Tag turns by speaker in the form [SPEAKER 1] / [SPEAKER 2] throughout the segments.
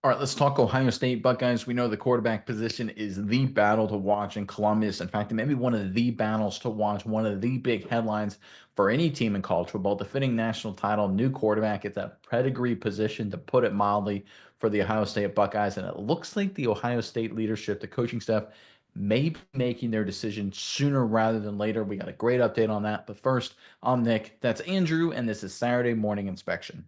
[SPEAKER 1] All right, let's talk Ohio State Buckeyes. We know the quarterback position is the battle to watch in Columbus. In fact, it may be one of the battles to watch, one of the big headlines for any team in college football. Defending national title, new quarterback. It's a pedigree position, to put it mildly, for the Ohio State Buckeyes. And it looks like the Ohio State leadership, the coaching staff, may be making their decision sooner rather than later. We got a great update on that. But first, I'm Nick. That's Andrew, and this is Saturday Morning Inspection.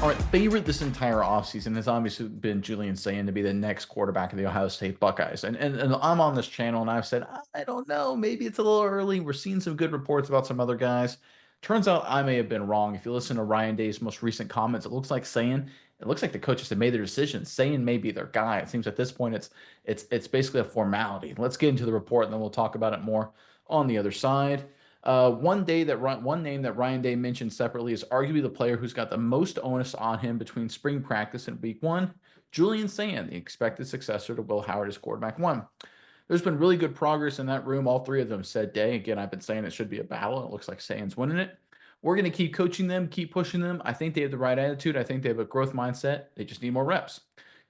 [SPEAKER 1] All right, favorite this entire offseason has obviously been Julian Sayin to be the next quarterback of the Ohio State Buckeyes. And I'm on this channel and I've said, I don't know, maybe it's a little early. We're seeing some good reports about some other guys. Turns out I may have been wrong. If you listen to Ryan Day's most recent comments, it looks like the coaches have made their decision. Sayin may be their guy. It seems at this point it's basically a formality. Let's get into the report and then we'll talk about it more on the other side. One name that Ryan Day mentioned separately is arguably the player who's got the most onus on him between spring practice and week one, Julian Sayin, the expected successor to Will Howard as quarterback one. There's been really good progress in that room. All three of them said Day. Again, I've been saying it should be a battle. It looks like Sayin's winning it. We're going to keep coaching them, keep pushing them. I think they have the right attitude. I think they have a growth mindset. They just need more reps.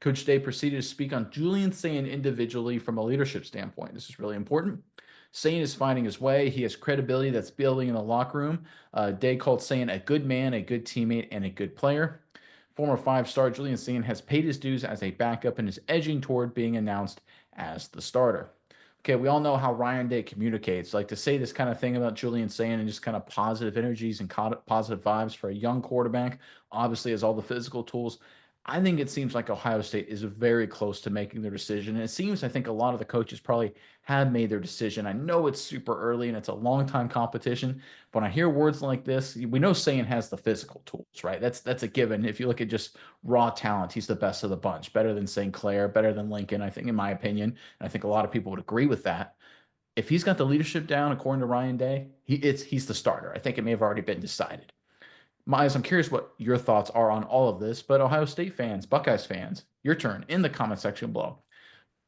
[SPEAKER 1] Coach Day proceeded to speak on Julian Sayin individually from a leadership standpoint. This is really important. Sayin is finding his way. He has credibility that's building in the locker room. Day called Sayin a good man, a good teammate, and a good player. Former five-star Julian Sayin has paid his dues as a backup and is edging toward being announced as the starter. Okay, we all know how Ryan Day communicates. Like, to say this kind of thing about Julian Sayin and just kind of positive energies and positive vibes for a young quarterback, obviously has all the physical tools. I think it seems like Ohio State is very close to making their decision. And it seems, I think, a lot of the coaches probably have made their decision. I know it's super early and it's a long time competition, but when I hear words like this, we know Sayin has the physical tools, right? That's a given. If you look at just raw talent, he's the best of the bunch, better than St. Clair, better than Lincoln, I think, in my opinion. And I think a lot of people would agree with that. If he's got the leadership down, according to Ryan Day, he's the starter. I think it may have already been decided. Miles, I'm curious what your thoughts are on all of this, but Ohio State fans, Buckeyes fans, your turn in the comment section below.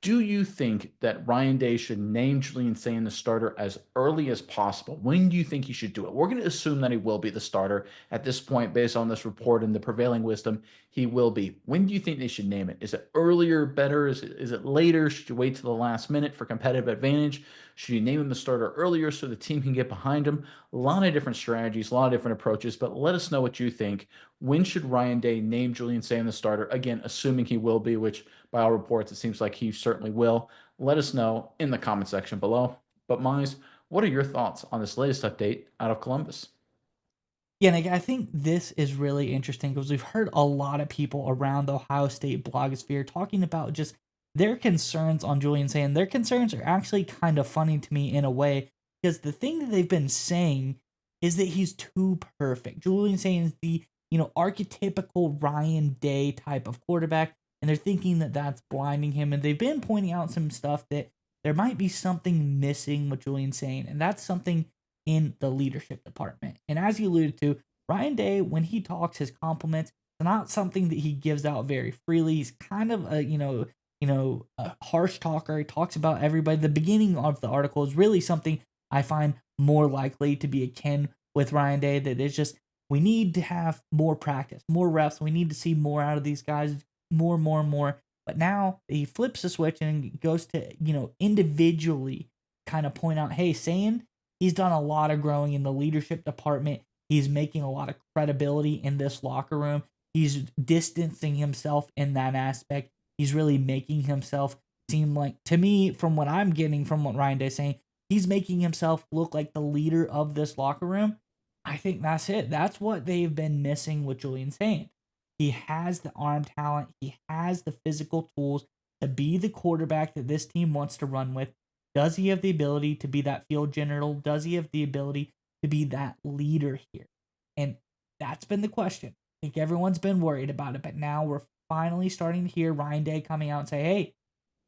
[SPEAKER 1] Do you think that Ryan Day should name Julian Sayin the starter as early as possible? When do you think he should do it? We're going to assume that he will be the starter at this point, based on this report and the prevailing wisdom. He will be. When do you think they should name it? Is it earlier, better? Is it later? Should you wait to the last minute for competitive advantage? Should you name him the starter earlier so the team can get behind him? A lot of different strategies, a lot of different approaches, but let us know what you think. When should Ryan Day name Julian Sayin the starter? Again, assuming he will be, which by all reports, it seems like he certainly will. Let us know in the comment section below. But Mize, what are your thoughts on this latest update out of Columbus?
[SPEAKER 2] Yeah, and I think this is really interesting because we've heard a lot of people around the Ohio State blogosphere talking about just their concerns on Julian saying their concerns are actually kind of funny to me in a way because the thing that they've been saying is that he's too perfect. Julian saying is the archetypical Ryan Day type of quarterback, and they're thinking that that's blinding him. And they've been pointing out some stuff that there might be something missing with Julian saying, and that's something in the leadership department. And as you alluded to, Ryan Day, when he talks his compliments, it's not something that he gives out very freely. He's kind of a a harsh talker. He talks about everybody. The beginning of the article is really something I find more likely to be akin with Ryan Day. That it's just we need to have more practice, more reps. We need to see more out of these guys, more. But now he flips the switch and goes to individually kind of point out, hey, saying he's done a lot of growing in the leadership department. He's making a lot of credibility in this locker room. He's distancing himself in that aspect. He's really making himself seem like, to me, from what I'm getting from what Ryan Day's saying, he's making himself look like the leader of this locker room. I think that's it. That's what they've been missing with Julian Sayin. He has the arm talent. He has the physical tools to be the quarterback that this team wants to run with. Does he have the ability to be that field general? Does he have the ability to be that leader here? And that's been the question. I think everyone's been worried about it, but now we're finally starting to hear Ryan Day coming out and say, hey,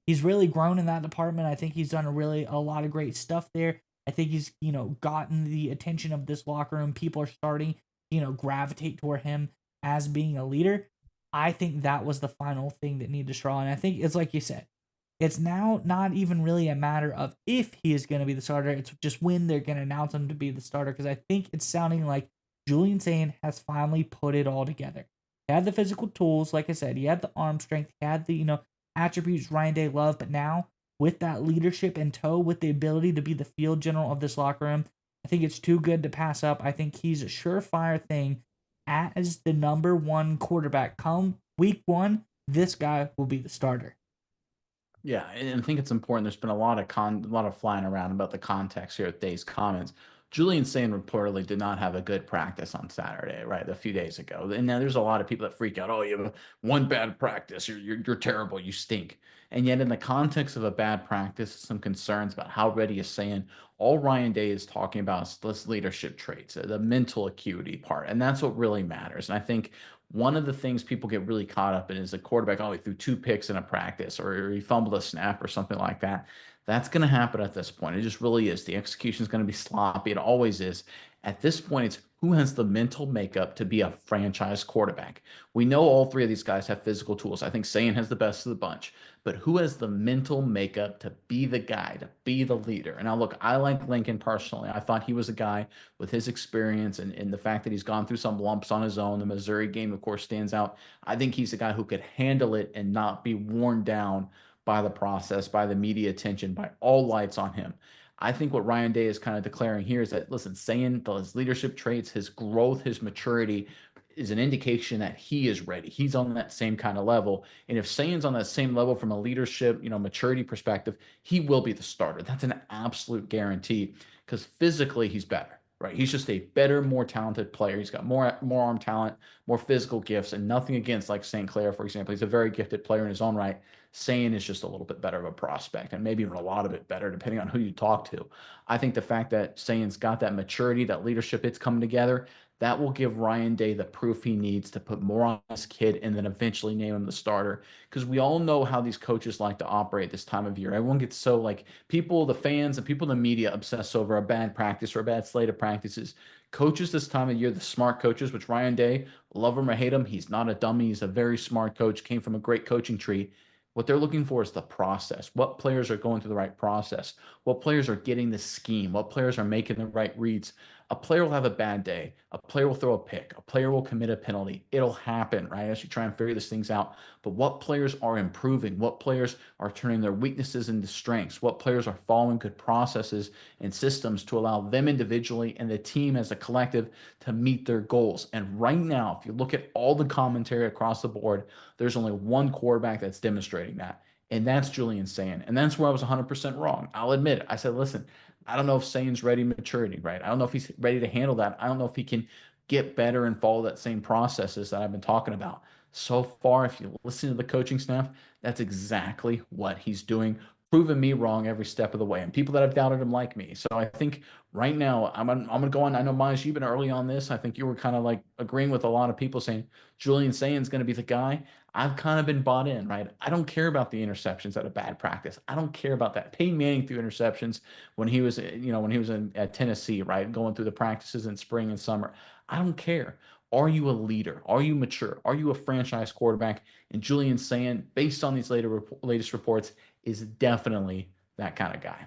[SPEAKER 2] he's really grown in that department. I think he's done a lot of great stuff there. I think he's, gotten the attention of this locker room. People are starting, gravitate toward him as being a leader. I think that was the final thing that needed to straw. And I think it's like you said, It's now not even really a matter of if he is going to be the starter. It's just when they're going to announce him to be the starter. Because I think it's sounding like Julian Sayin has finally put it all together. He had the physical tools, like I said. He had the arm strength. He had the attributes Ryan Day loved. But now with that leadership in tow, with the ability to be the field general of this locker room, I think it's too good to pass up. I think he's a surefire thing as the number one quarterback. Come week one, this guy will be the starter.
[SPEAKER 1] Yeah, and I think it's important. There's been a lot of flying around about the context here at Day's comments. Julian Sayin reportedly did not have a good practice on Saturday, right? A few days ago. And now there's a lot of people that freak out. Oh, you have one bad practice. You're terrible. You stink. And yet, in the context of a bad practice, some concerns about how ready is Sayin. All Ryan Day is talking about is this leadership traits, the mental acuity part, and that's what really matters. And I think one of the things people get really caught up in is a quarterback, oh, he threw 2 picks in a practice or he fumbled a snap or something like that. That's going to happen at this point. It just really is. The execution is going to be sloppy. It always is. At this point, it's who has the mental makeup to be a franchise quarterback. We know all three of these guys have physical tools. I think Sayin has the best of the bunch, but who has the mental makeup to be the guy, to be the leader? And now, look, I like Lincoln personally. I thought he was a guy with his experience and the fact that he's gone through some lumps on his own. The Missouri game, of course, stands out. I think he's a guy who could handle it and not be worn down by the process, by the media attention, by all lights on him. I think what Ryan Day is kind of declaring here is that, listen, saying his leadership traits, his growth, his maturity is an indication that he is ready. He's on that same kind of level. And if Sayin's on that same level from a leadership, maturity perspective, he will be the starter. That's an absolute guarantee because physically he's better, right? He's just a better, more talented player. He's got more arm talent, more physical gifts, and nothing against like St. Clair, for example. He's a very gifted player in his own right. Sayin is just a little bit better of a prospect, and maybe even a lot of it better, depending on who you talk to. I think the fact that Sayin's got that maturity, that leadership, it's coming together, that will give Ryan Day the proof he needs to put more on this kid and then eventually name him the starter. Because we all know how these coaches like to operate this time of year. Everyone gets so like people, the fans and people in the media obsess over a bad practice or a bad slate of practices. Coaches this time of year, the smart coaches, which Ryan Day, love him or hate him, he's not a dummy. He's a very smart coach, came from a great coaching tree. What they're looking for is the process. What players are going through the right process? What players are getting the scheme? What players are making the right reads? A player will have a bad day. A player will throw a pick. A player will commit a penalty. It'll happen, right? As you try and figure these things out. But what players are improving? What players are turning their weaknesses into strengths? What players are following good processes and systems to allow them individually and the team as a collective to meet their goals? And right now, if you look at all the commentary across the board, there's only one quarterback that's demonstrating that, and that's Julian Sayin. And that's where I was 100% wrong. I'll admit it. I said, listen, I don't know if Sayin's ready maturity, right? I don't know if he's ready to handle that. I don't know if he can get better and follow that same processes that I've been talking about. So far, if you listen to the coaching staff, that's exactly what he's doing, proving me wrong every step of the way. And people that have doubted him like me. So I think right now, I'm gonna go on. I know, Maj, you've been early on this. I think you were kind of like agreeing with a lot of people saying Julian Sayin's going to be the guy. I've kind of been bought in, right? I don't care about the interceptions at a bad practice. I don't care about that. Peyton Manning threw interceptions when he was, when he was at Tennessee, right? Going through the practices in spring and summer. I don't care. Are you a leader? Are you mature? Are you a franchise quarterback? And Julian Sayin, based on these latest reports, is definitely that kind of guy.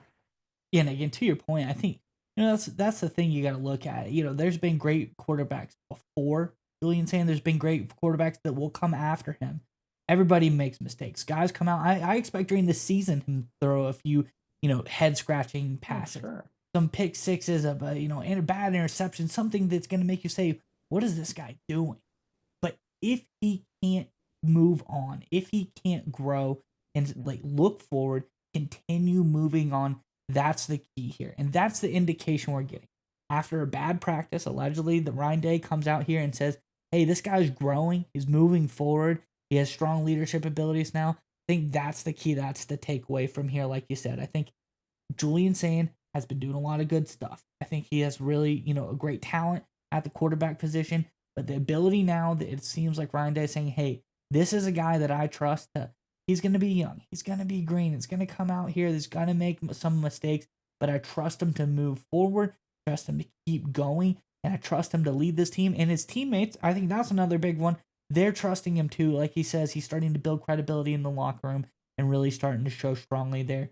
[SPEAKER 2] Yeah, and again, to your point, I think that's the thing you got to look at. There's been great quarterbacks before Julian Sand. There's been great quarterbacks that will come after him. Everybody makes mistakes. Guys come out. I expect during the season him to throw a few head scratching
[SPEAKER 1] Oh,
[SPEAKER 2] passes,
[SPEAKER 1] sure.
[SPEAKER 2] some pick sixes of and a bad interception, something that's going to make you say, "What is this guy doing?" But if he can't move on, if he can't grow and like look forward, continue moving on, that's the key here. And that's the indication we're getting. After a bad practice, allegedly, the Ryan Day comes out here and says, hey, this guy's growing, he's moving forward, he has strong leadership abilities now. I think that's the key. That's the takeaway from here. Like you said, I think Julian Sayin has been doing a lot of good stuff. I think he has really, a great talent at the quarterback position. But the ability now that it seems like Ryan Day is saying, hey, this is a guy that I trust. He's going to be young. He's going to be green. It's going to come out here. He's going to make some mistakes. But I trust him to move forward. Trust him to keep going. And I trust him to lead this team. And his teammates, I think that's another big one. They're trusting him too. Like he says, he's starting to build credibility in the locker room. and really starting to show strongly there.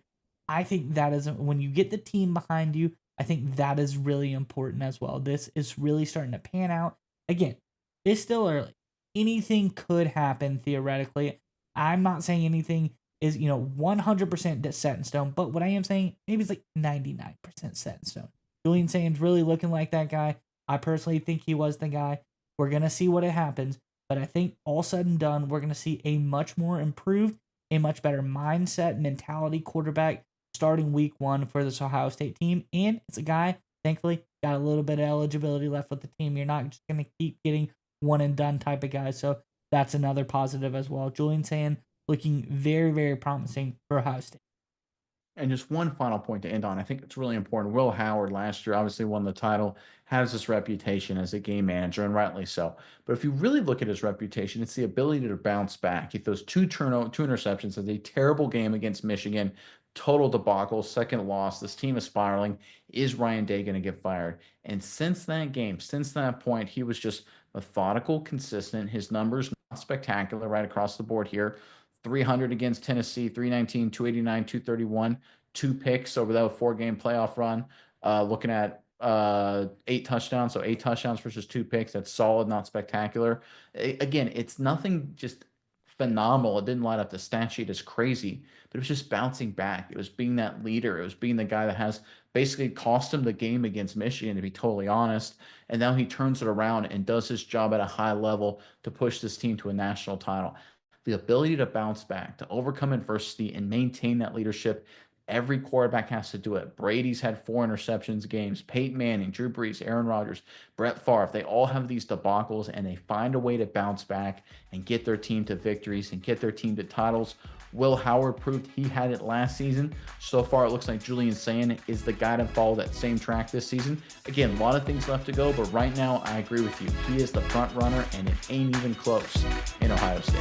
[SPEAKER 2] I think that is when you get the team behind you, I think that is really important as well. This is really starting to pan out. Again, it's still early. Anything could happen theoretically. I'm not saying anything is, 100% set in stone, but what I am saying, maybe it's like 99% set in stone. Julian Sayin's really looking like that guy. I personally think he was the guy. We're going to see what it happens, but I think all said and done, we're going to see a much more improved, a much better mindset, mentality quarterback starting week 1 for this Ohio State team. And it's a guy, thankfully, got a little bit of eligibility left with the team. You're not just going to keep getting one and done type of guys. So that's another positive as well. Julian Sayin looking very, very promising for Ohio State.
[SPEAKER 1] And just one final point to end on. I think it's really important. Will Howard last year obviously won the title, has this reputation as a game manager, and rightly so. But if you really look at his reputation, it's the ability to bounce back. He throws two interceptions, has a terrible game against Michigan, total debacle, second loss. This team is spiraling. Is Ryan Day going to get fired? And since that game, since that point, he was just methodical, consistent. His numbers not spectacular right across the board here. 300 against Tennessee, 319, 289, 231, 2 picks over that 4-game playoff run. Looking at 8 touchdowns, so 8 touchdowns versus 2 picks. That's solid, not spectacular. Again, it's nothing just phenomenal. It didn't light up the stat sheet as crazy, but it was just bouncing back. It was being that leader. It was being the guy that has basically cost him the game against Michigan, to be totally honest. And now he turns it around and does his job at a high level to push this team to a national title. The ability to bounce back, to overcome adversity, and maintain that leadership. Every quarterback has to do it. Brady's had 4 interceptions games. Peyton Manning, Drew Brees, Aaron Rodgers, Brett Favre. They all have these debacles, and they find a way to bounce back and get their team to victories and get their team to titles. Will Howard proved he had it last season. So far, it looks like Julian Sayin is the guy to follow that same track this season. Again, a lot of things left to go, but right now, I agree with you. He is the front runner, and it ain't even close in Ohio State.